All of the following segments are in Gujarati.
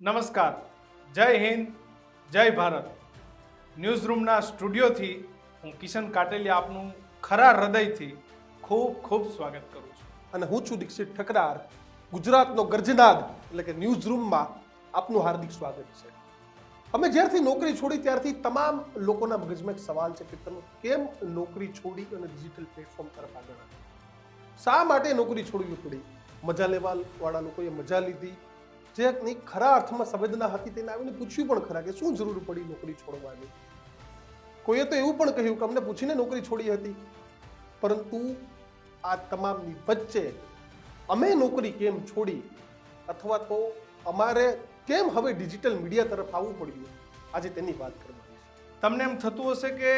નમસ્કાર, જય હિન્દ, જય ભારત. ન્યૂઝ રૂમના સ્ટુડિયોથી હું કિશન કાટેલિયા આપનું ખરા હૃદયથી ખૂબ ખૂબ સ્વાગત કરું છું. અને હું છું દીક્ષિત ઠકરાર. ગુજરાતનો ગર્જનાદ એટલે કે ન્યૂઝ રૂમમાં આપનું હાર્દિક સ્વાગત છે. અમે જ્યારથી નોકરી છોડી ત્યારથી તમામ લોકોના મગજમાં એક સવાલ છે કે તમે કેમ નોકરી છોડી અને ડિજિટલ પ્લેટફોર્મ તરફ આગળ આવ્યા? શા માટે નોકરી છોડવી પડી? મજા લેવા વાળા લોકોએ મજા લીધી, જેની ખરા અર્થમાં સંવેદના હતી તેને આવીને પૂછ્યું પણ ખરા કે શું જરૂર પડી નોકરી છોડવાની. કોઈએ તો એવું પણ કહ્યું કે અમને પૂછીને નોકરી છોડી હતી. પરંતુ આ તમામની વચ્ચે અમે નોકરી કેમ છોડી અથવા તો અમારે કેમ હવે ડિજિટલ મીડિયા તરફ આવવું પડ્યું, આજે તેની વાત કરવાની છે. તમને એમ થતું હશે કે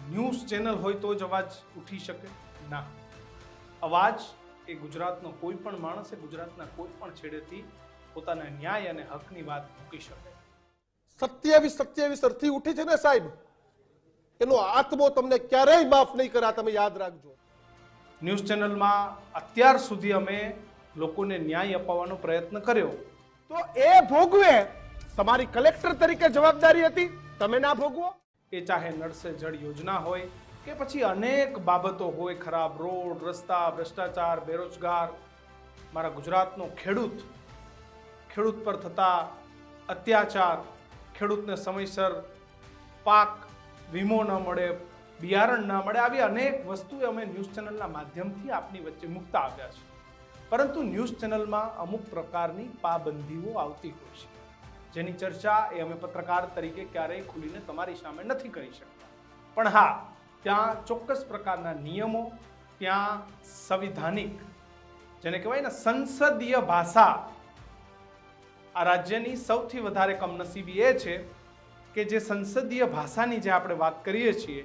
ન્યૂઝ ચેનલ હોય તો જ અવાજ ઉઠી શકે? ના, અવાજ એ ગુજરાતનો કોઈ પણ માણસે ગુજરાતના કોઈ પણ છેડેથી પોતાના ન્યાય અને હકની વાત મૂકી શકે. 27 અર્થી ઉઠી છે ને સાહેબ, એનો આત્મો તમને ક્યારેય માફ નહીં કરે, તમે યાદ રાખજો. ન્યૂઝ ચેનલમાં અત્યાર સુધી અમે લોકોને ન્યાય અપાવવાનો પ્રયત્ન કર્યો. તો એ ભોગવે તમારી કલેક્ટર તરીકે જવાબદારી હતી, તમે ના ભોગવો? એ ચાહે નળ સે જળ યોજના હોય કે પછી અનેક બાબતો હોય, ખરાબ રોડ રસ્તા, ભ્રષ્ટાચાર, બેરોજગાર, મારા ગુજરાતનો ખેડૂત પર થતા અત્યાચાર, ખેડૂતને સમયસર પાક વીમો ન મળે, બિયારણ ન મળે, આવી અનેક વસ્તુઓ અમે ન્યૂઝ ચેનલના માધ્યમથી આપની વચ્ચે મૂકતા આવ્યા છે. પરંતુ ન્યૂઝ ચેનલમાં અમુક પ્રકારની પાબંદીઓ આવતી હોય છે, જેની ચર્ચા એ અમે પત્રકાર તરીકે ક્યારેય ખુલીને તમારી સામે નથી કરી શકતા. પણ હા, ત્યાં ચોક્કસ પ્રકારના નિયમો, ત્યાં સંવિધાનિક, જેને કહેવાય ને સંસદીય ભાષા, આ રાજ્યની સૌથી વધારે કમનસીબી એ છે કે જે સંસદીય ભાષાની જે આપણે વાત કરીએ છીએ,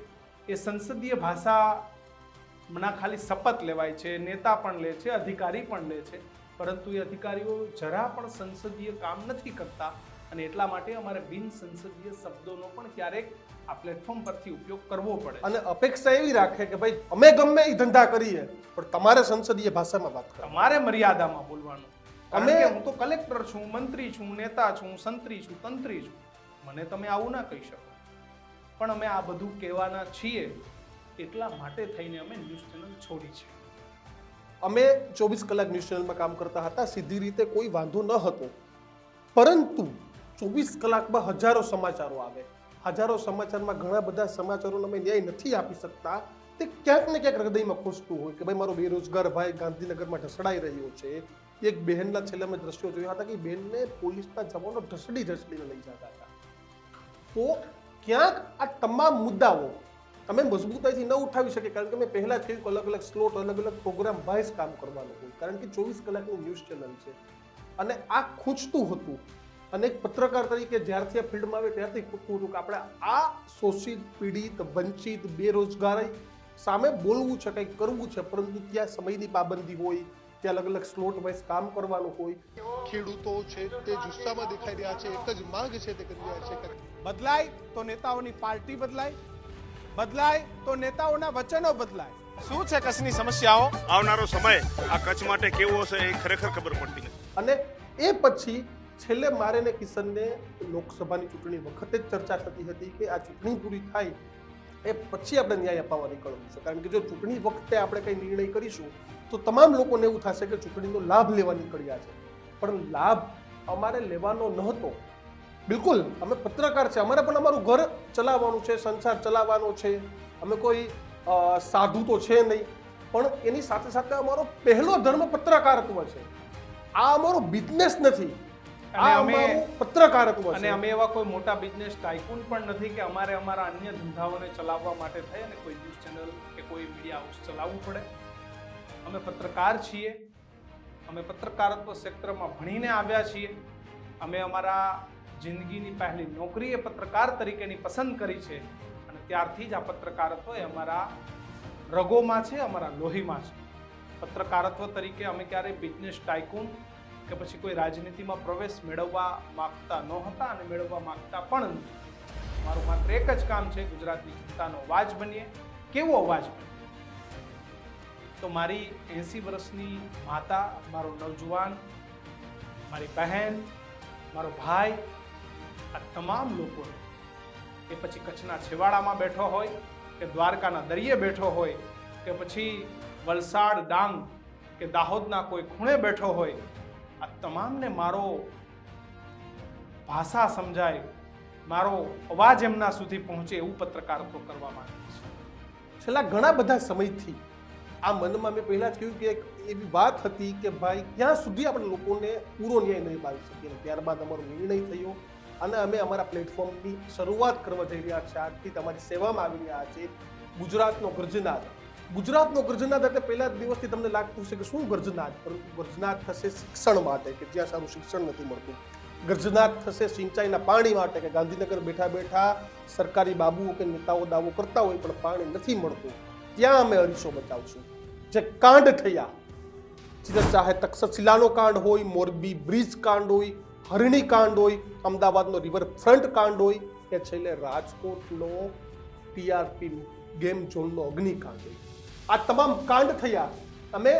એ સંસદીય ભાષાના ખાલી શપથ લેવાય છે, નેતા પણ લે છે, અધિકારી પણ લે છે, પરંતુ એ અધિકારીઓ જરા પણ સંસદીય કામ નથી કરતા. અને એટલા માટે અમારે બિન સંસદીય શબ્દોનો પણ ક્યારેક આ પ્લેટફોર્મ પરથી ઉપયોગ કરવો પડે. અને અપેક્ષા એવી રાખે કે ભાઈ અમે ગમે એ ધંધા કરીએ પણ તમારે સંસદીય ભાષામાં વાત કરો, તમારે મર્યાદામાં બોલવાનું. હું તો કલેક્ટર છું, મંત્રી છું, નેતા છું, સંત્રી છું, તંત્રી છું, મને તમે આવું ના કહી શકો. પણ અમે આ બધું કહેવાના છીએ, એટલા માટે થઈને અમે ન્યૂઝ ચેનલ છોડી છે. અમે 24 કલાક ન્યૂઝ ચેનલમાં કામ કરતા હતા, સીધી રીતે કોઈ વાંધો ન હતો. પરંતુ 24 કલાકમાં હજારો સમાચારો આવે, હજારો સમાચારમાં ઘણા બધા સમાચારોને અમે ન્યાય નથી આપી શકતા. તે ક્યાંક ને ક્યાંક હૃદયમાં ખોસતું હોય કે ભાઈ મારો બેરોજગાર ભાઈ ગાંધીનગરમાં ઢસડાઈ રહ્યો છે. એક બહેનના છેલ્લે અમે દ્રશ્યો જોયા હતા કે બહેનને પોલીસના જવાનો ઢસડીને લઈ જતા હતા. તો ક્યાંક આ તમામ મુદ્દાઓ તમે મજબૂતાઈથી ન ઉઠાવી શકે, કારણ કે મેં પહેલા જ કહ્યું અલગ અલગ સ્લોટ, અલગ અલગ પ્રોગ્રામ વાઇઝ કામ કરવાનું હોય, કારણ કે 24 કલાકની ન્યૂઝ ચેનલ છે. અને આ ખૂંચતું હતું. અને એક પત્રકાર તરીકે જ્યારથી આ ફિલ્ડમાં આવે ત્યારથી ખૂટતું હતું કે આપણે આ શોષિત, પીડિત, વંચિત, બેરોજગારી સામે બોલવું છે, કંઈક કરવું છે, પરંતુ ત્યાં સમયની પાબંદી હોય, ત્યાં અલગ અલગ સ્લોટ વાઇઝ કામ કરવાનું હોય. ખેડૂતો છે તે જુસ્સામાં દેખાઈ રહ્યા છે, એક જ માંગ છે તે કરી રહ્યા છે. બદલાય તો નેતાઓની પાર્ટી બદલાય, બદલાય તો નેતાઓના વચનો બદલાય. શું છે કચ્છની સમસ્યાઓ? આવનારો સમય આ કચ્છ માટે કેવો હશે એ ખરેખર ખબર પડતી નથી. અને એ પછી છેલ્લે મારે ને કિશનને લોકસભાની ચૂંટણી વખતે જ ચર્ચા થતી હતી કે આ ચૂંટણી પૂરી થાય એ પછી આપણે ન્યાય અપાવવા નીકળવું છે, કારણ કે જો ચૂંટણી વખતે આપણે કંઈ નિર્ણય કરીશું તો તમામ લોકોને એવું થશે કે ચૂંટણીનો લાભ લેવા નીકળ્યા છે. પણ લાભ અમારે લેવાનો નહોતો. બિલકુલ અમે પત્રકાર છે, અમારે પણ અમારું ઘર ચલાવવાનું છે, સંસાર ચલાવવાનો છે, અમે કોઈ સાધુ તો છે નહીં, પણ એની સાથે સાથે અમારો પહેલો ધર્મ પત્રકારત્વ છે. આ અમારો બિઝનેસ નથી, આ અમારું પત્રકારત્વ છે. અને અમે એવા કોઈ મોટા બિઝનેસ ટાઇકૂન પણ નથી કે અમારે અમારા અન્ય ધંધાઓને ચલાવવા માટે થઈ અને કોઈ ન્યૂઝ ચેનલ કે કોઈ મીડિયા હાઉસ ચલાવવું પડે. અમે પત્રકાર છીએ, અમે પત્રકારત્વ ક્ષેત્રમાં ભણીને આવ્યા છીએ. અમે અમારા જિંદગીની પહેલી નોકરી એ પત્રકાર તરીકેની પસંદ કરી છે, અને ત્યારથી જ આ પત્રકારત્વ એ અમારા રગોમાં છે, અમારા લોહીમાં છે. પત્રકારત્વ તરીકે અમે ક્યારેય બિઝનેસ ટાઇકૂન કે પછી કોઈ રાજનીતિમાં પ્રવેશ મેળવવા માગતા ન હતા અને મેળવવા માગતા પણ નથી. મારું માત્ર એક જ કામ છે, ગુજરાતની જનતાનો અવાજ બનીએ. કેવો અવાજ બને? તો મારી 80 વર્ષની માતા, મારો નવજુવાન, મારી બહેન, મારો ભાઈ આ તમામ લોકોને, એ પછી કચ્છના છેવાડામાં બેઠો હોય કે દ્વારકાના દરિયે બેઠો હોય કે પછી વલસાડ, ડાંગ કે દાહોદના કોઈ ખૂણે બેઠો હોય, આ તમામને મારો ભાષા સમજાય, મારો અવાજ એમના સુધી પહોંચે એવું પત્રકારત્વ કરવા માંગે છે. છેલ્લા ઘણા બધા સમયથી આ મનમાં મેં પહેલા જ કહ્યું કે એક એવી વાત હતી કે ભાઈ ક્યાં સુધી આપણે લોકોને પૂરો ન્યાય નહીં પાડી શકીએ. ત્યારબાદ અમારો નિર્ણય થયો અને અમે અમારા પ્લેટફોર્મની શરૂઆત કરવા જઈ રહ્યા છીએ. આજથી તમારી સેવામાં આવી રહ્યા છે ગુજરાતનો ગર્જનાદ. ગુજરાતનો ગર્જનાદ એટલે પહેલા દિવસથી તમને લાગતું છે કે શું ગર્જનાદ, પરંતુ ગર્જનાદ થશે શિક્ષણ માટે કે જ્યાં સારું શિક્ષણ નથી મળતું. ગર્જનાદ થશે સિંચાઈના પાણી માટે કે ગાંધીનગર બેઠા બેઠા સરકારી બાબુઓ કે નેતાઓ દાવો કરતા હોય પણ પાણી નથી મળતું, ત્યાં અમે અરીસો બચાવશું. જે કાંડ થયા, ચાહે તક્ષશિલાનો કાંડ હોય, મોરબી બ્રિજ કાંડ હોય, હરણી કાંડ હોય, અમદાવાદનો રિવરફ્રન્ટ કાંડ હોય કે છેલ્લે રાજકોટનો ટીઆરપી ગેમ ઝોનનો અગ્નિકાંડ હોય, આ તમામ કાંડ થયા. અમે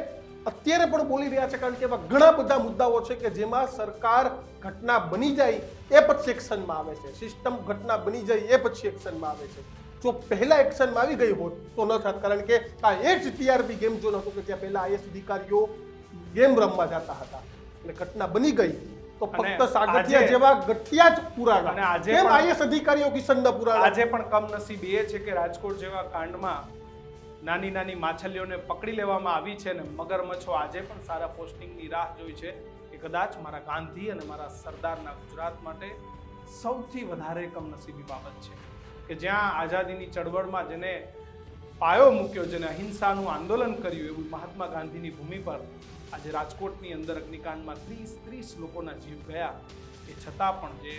અત્યારે પણ બોલી રહ્યા છે કારણ કે એવા ઘણા બધા મુદ્દાઓ છે કે જેમાં સરકાર ઘટના બની જાય એ પછી એક્શનમાં આવે છે, સિસ્ટમ ઘટના બની જાય એ પછી એક્શનમાં આવે છે. જો પહેલા એક્શનમાં આવી ગઈ હોત તો ન થાત, કારણ કે આ એ જ ટીઆરપી ગેમ ઝોન હતું કે જ્યાં પહેલા આઈએસ અધિકારીઓ ગેમ રમવા જતા હતા અને ઘટના બની ગઈ તો ફક્ત સાગઠિયા જેવા ગઠિયા જ પુરાણા. અને આજે કેમ પણ આઈએસ અધિકારીઓ કિશનના પુરાણા? આજે પણ કમનસીબ એ છે કે રાજકોટ જેવા કાંડમાં નાની નાની માછલીઓને પકડી લેવામાં આવી છે ને મગરમચ્છો આજે પણ સારા પોસ્ટિંગની રાહ જોઈ છે કે કદાચ મારા ગાંધી અને મારા સરદારના ગુજરાત માટે સૌથી વધારે કમનસીબી બાબત છે કે જ્યાં આઝાદીની ચળવળમાં જેને પાયો મૂક્યો, જેને અહિંસાનું આંદોલન કર્યું એવું મહાત્મા ગાંધીની ભૂમિ પર આજે રાજકોટની અંદર અગ્નિકાંડમાં 30 લોકોના જીવ ગયા. એ છતાં પણ જે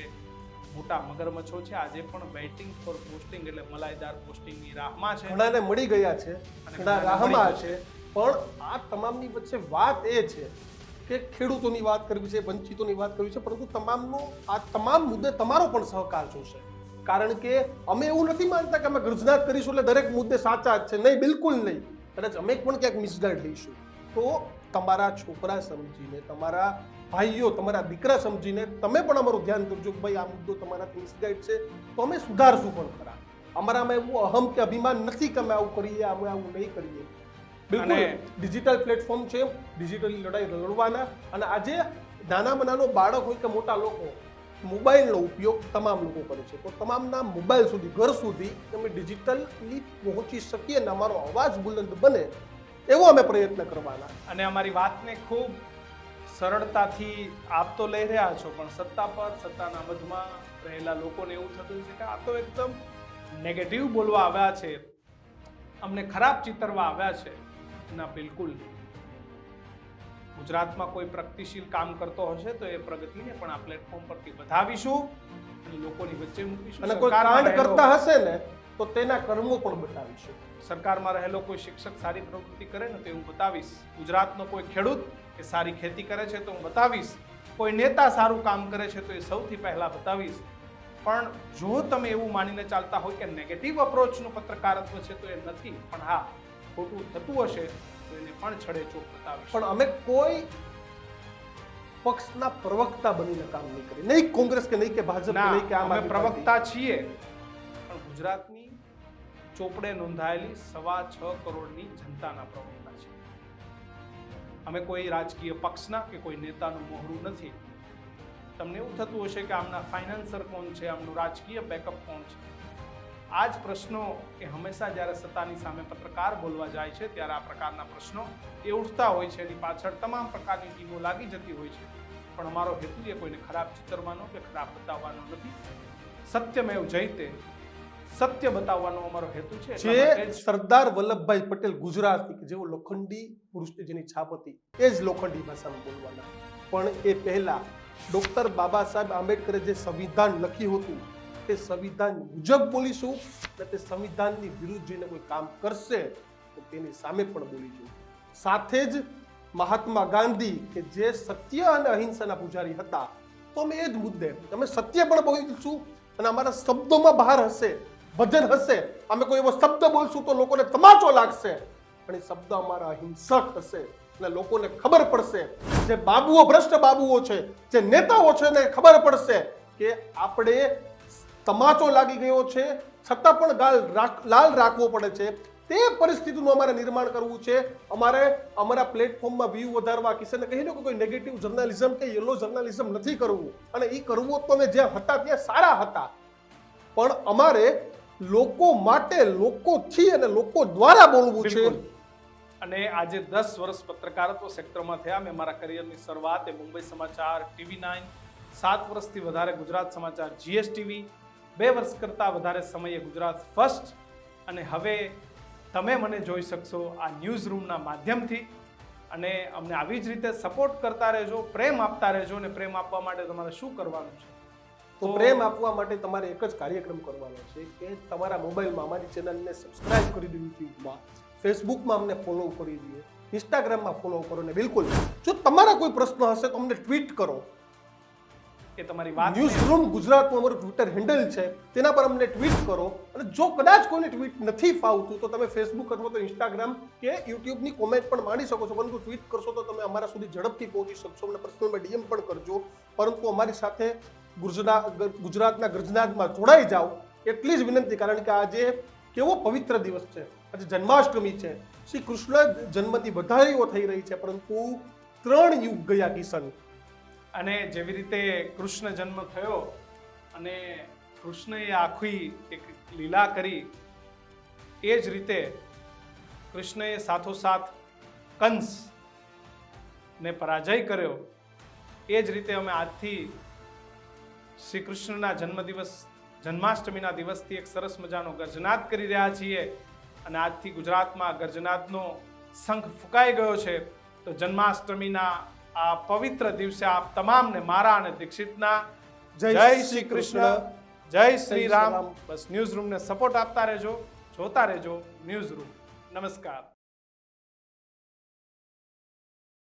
મોટા મગરમચ્છો છે આજે પણ વેઇટિંગ ફોર પોસ્ટિંગ એટલે મલાઈદાર પોસ્ટિંગની રાહમાં છે. ઘણાને મળી ગયા છે, ઘણા રાહમાં છે. પણ આ તમામની વચ્ચે વાત એ છે કે ખેડૂતોની વાત કરવી છે, વંચિતોની વાત કરવી છે, પરંતુ આ તમામ મુદ્દે તમારો પણ સહકાર જોશે. કારણ કે અમે એવું નથી માનતા કે અમે ગર્જનાદ કરીશું એટલે દરેક મુદ્દે સાચા જ છે. નહીં, બિલકુલ નહીં. કદાચ અમે પણ ક્યાંક મિસગાઈડ લઈશું તો તમારા છોકરા સમજીને, તમારા ભાઈઓ, તમારા દીકરા સમજીને તમે પણ અમારું ધ્યાન કરજો કે ભાઈ આ મુદ્દો તમારાથી મિસગાઈડ છે તો અમે સુધારશું પણ ખરા. અમારામાં એવું અહમ કે અભિમાન નથી કે અમે આવું કરીએ, અમે આવું નહીં કરીએ. બિલકુલ ડિજિટલ પ્લેટફોર્મ છે, ડિજિટલ લડાઈ લડવાના. અને આજે નાનામાં નાનો બાળક હોય કે મોટા લોકો મોબાઈલનો ઉપયોગ તમામ લોકો કરે છે, તો તમામના મોબાઈલ સુધી, ઘર સુધી અમે ડિજિટલી પહોંચી શકીએ ને અમારો અવાજ બુલંદ બને એવો અમે પ્રયત્ન કરવાના. અને અમારી વાતને ખૂબ સરળતાથી આપ તો લઈ રહ્યા છો પણ સત્તા પર, સત્તાના મધમાં રહેલા લોકોને એવું થતું છે કે આ તો એકદમ નેગેટિવ બોલવા આવ્યા છે, અમને ખરાબ ચિતરવા આવ્યા છે. ના, બિલકુલ. ગુજરાતમાં કોઈ પ્રગતિશીલ કામ કરતો હશે તો એ પ્રગતિને પણ આ પ્લેટફોર્મ પરથી વધાવીશું અને લોકોની વચ્ચે મૂકીશું. અને કોઈ કાંડ કરતા હશે ને તો તેના કર્મો પણ બતાવીશું. સરકારમાં રહેલો કોઈ શિક્ષક સારી પ્રવૃત્તિ કરે ને તો હું બતાવીશ. ગુજરાતનો કોઈ ખેડૂત કે સારી ખેતી કરે છે તો હું બતાવીશ. કોઈ નેતા સારું કામ કરે છે તો એ સૌથી પહેલા બતાવીશ. પણ જો તમે એવું માનીને ચાલતા હોય કે નેગેટિવ અપ્રોચનું પત્રકારત્વ છે તો એ નથી. પણ હા, ખોટું થતું હશે તો એને પણ છડે ચોક બતાવીશ. પણ અમે કોઈ પક્ષના પ્રવક્તા બનીને કામ નહીં કરીએ. નહીં કોંગ્રેસ કે નહીં કે ભાજપ કે નહીં કે આમ અમે આદમી પ્રવક્તા છીએ પણ ગુજરાતની ચોપડે નોંધાયેલી 6.25 કરોડની જનતાના પ્રવક્તા છે. અમે કોઈ રાજકીય પક્ષના કે કોઈ નેતાનું મોહરું નથી. તમને એવું થતું હશે કે આમના ફાઇનાન્સર કોણ છે, આમનું રાજકીય બેકઅપ કોણ છે. આ જ પ્રશ્નો કે હંમેશા જ્યારે સત્તાની સામે પત્રકાર બોલવા જાય છે ત્યારે આ પ્રકારના પ્રશ્નો એ ઉઠતા હોય છે. એની પાછળ તમામ પ્રકારની ટીમો લાગી જતી હોય છે. પણ અમારો હેતુ એ કોઈને ખરાબ ચિતરવાનો કે ખરાબ બતાવવાનો નથી. સત્યમેવ જયતે, સત્ય બતાવવાનો અમારો હેતુ છે. જે સરદાર વલ્લભભાઈ પટેલ ગુજરાતી કે જેવો લોખંડી પુરુષની જેની છાપ હતી એ જ લોખંડી ભાષામાં બોલવાના. પણ એ પહેલા ડોક્ટર બાબા સાહેબ આંબેડકરે જે સંવિધાન લખ્યું હતું તે સંવિધાન મુજબ બોલીશું અને તે સંવિધાનની વિરુદ્ધ જઈને કોઈ કામ કરશે તો તેની સામે પણ બોલીશું. સાથે જ મહાત્મા ગાંધી કે જે સત્ય અને અહિંસાના પૂજારી હતા તો અમે એ જ મુદ્દે અમે સત્ય પણ બોલીશું અને અમારા શબ્દોમાં બહાર હશે, વજન હશે. અમે કોઈ એવો શબ્દ બોલશું તો લોકોને તમાચો લાગશે પણ એ શબ્દ અમારા અહિંસક હશે. અને લોકોને ખબર પડશે, જે બાબુઓ ભ્રષ્ટ બાબુઓ છે, જે નેતાઓ છે ને ખબર પડશે કે આપણે તમાચો લાગી ગયો છે છતાં પણ લાલ રાખવો પડે છે. તે પરિસ્થિતિનું અમારે નિર્માણ કરવું છે. અમારે અમારા પ્લેટફોર્મમાં વ્યૂ વધારવા, કિશને કહ્યું કે કોઈ નેગેટિવ જર્નાલિઝમ કે યલો જર્નાલિઝમ નથી કરવું, અને એ કરવું તો અમે જ્યાં હતા ત્યાં સારા હતા, પણ અમારે લોકો માટે, લોકોથી અને લોકો દ્વારા બોલવું છે. બિલકુલ. અને આજે 10 વર્ષ પત્રકારત્વ સેક્ટરમાં થયા. મેં મારા કરિયરની શરૂઆત એ મુંબઈ સમાચાર, TV9, 7 વર્ષથી વધારે ગુજરાત સમાચાર, GSTV, 2 વર્ષ કરતાં વધારે સમયે ગુજરાત ફર્સ્ટ, અને હવે તમે મને જોઈ શકશો આ ન્યૂઝ રૂમના માધ્યમથી. અને અમને આવી જ રીતે સપોર્ટ કરતા રહેજો, પ્રેમ આપતા રહેજો. અને પ્રેમ આપવા માટે તમારે શું કરવાનું છે? તો પ્રેમ આપવા માટે તમારે એક જ કાર્યક્રમ કરવાનો છે કે તમારા મોબાઈલમાં અમારી ચેનલને સબસ્ક્રાઇબ કરી દો, યુટ્યુબમાં, ફેસબુકમાં અમને ફોલો કરી દો, ઇન્સ્ટાગ્રામમાં ફોલો કરો. ને બિલકુલ જો તમારા કોઈ પ્રશ્ન હશે તો અમને ટ્વીટ કરો. એ તમારી વાત ન્યૂઝ રૂમ ગુજરાતનું અમારું ટ્વિટર હેન્ડલ છે, તેના પર અમને ટ્વીટ કરો. અને જો કદાચ કોઈને ટ્વીટ નથી ફાવતું તો તમે ફેસબુક અથવા તો ઇન્સ્ટાગ્રામ કે યુટ્યુબની કોમેન્ટ પણ માંડી શકો છો, પરંતુ ટ્વીટ કરશો તો તમે અમારા સુધી ઝડપથી પહોંચી શકશો. અમને પર્સનલમાં DM પણ કરજો, પરંતુ અમારી સાથે ગુજરાતના ગર્જનાદમાં જોડાઈ જાઓ એટલી જ વિનંતી. કારણ કે આજે કેવો પવિત્ર દિવસ છે, આજે જન્માષ્ટમી છે, શ્રી કૃષ્ણ જન્મથી વધારીઓ થઈ રહી છે, પરંતુ 3 યુગ ગયા કિશન. અને જેવી રીતે કૃષ્ણ જન્મ થયો અને કૃષ્ણએ આખી એક લીલા કરી, એ જ રીતે કૃષ્ણએ સાથોસાથ કંસને પરાજય કર્યો. એ જ રીતે અમે આજથી શ્રી કૃષ્ણના જન્મદિવસ, જન્માષ્ટમીના દિવસથી એક સરસ મજાનો ગર્જનાદ કરી રહ્યા છીએ. અને આજથી ગુજરાતમાં ગર્જનાદનો શંખ ફૂંકાઈ ગયો છે. તો જન્માષ્ટમીના આ પવિત્ર દિવસે આપ તમામને મારા અને દીક્ષિતના જય શ્રી કૃષ્ણ, જય શ્રી રામ. બસ ન્યૂઝ રૂમને સપોર્ટ આપતા રહેજો, જોતા રહેજો ન્યૂઝ રૂમ. નમસ્કાર.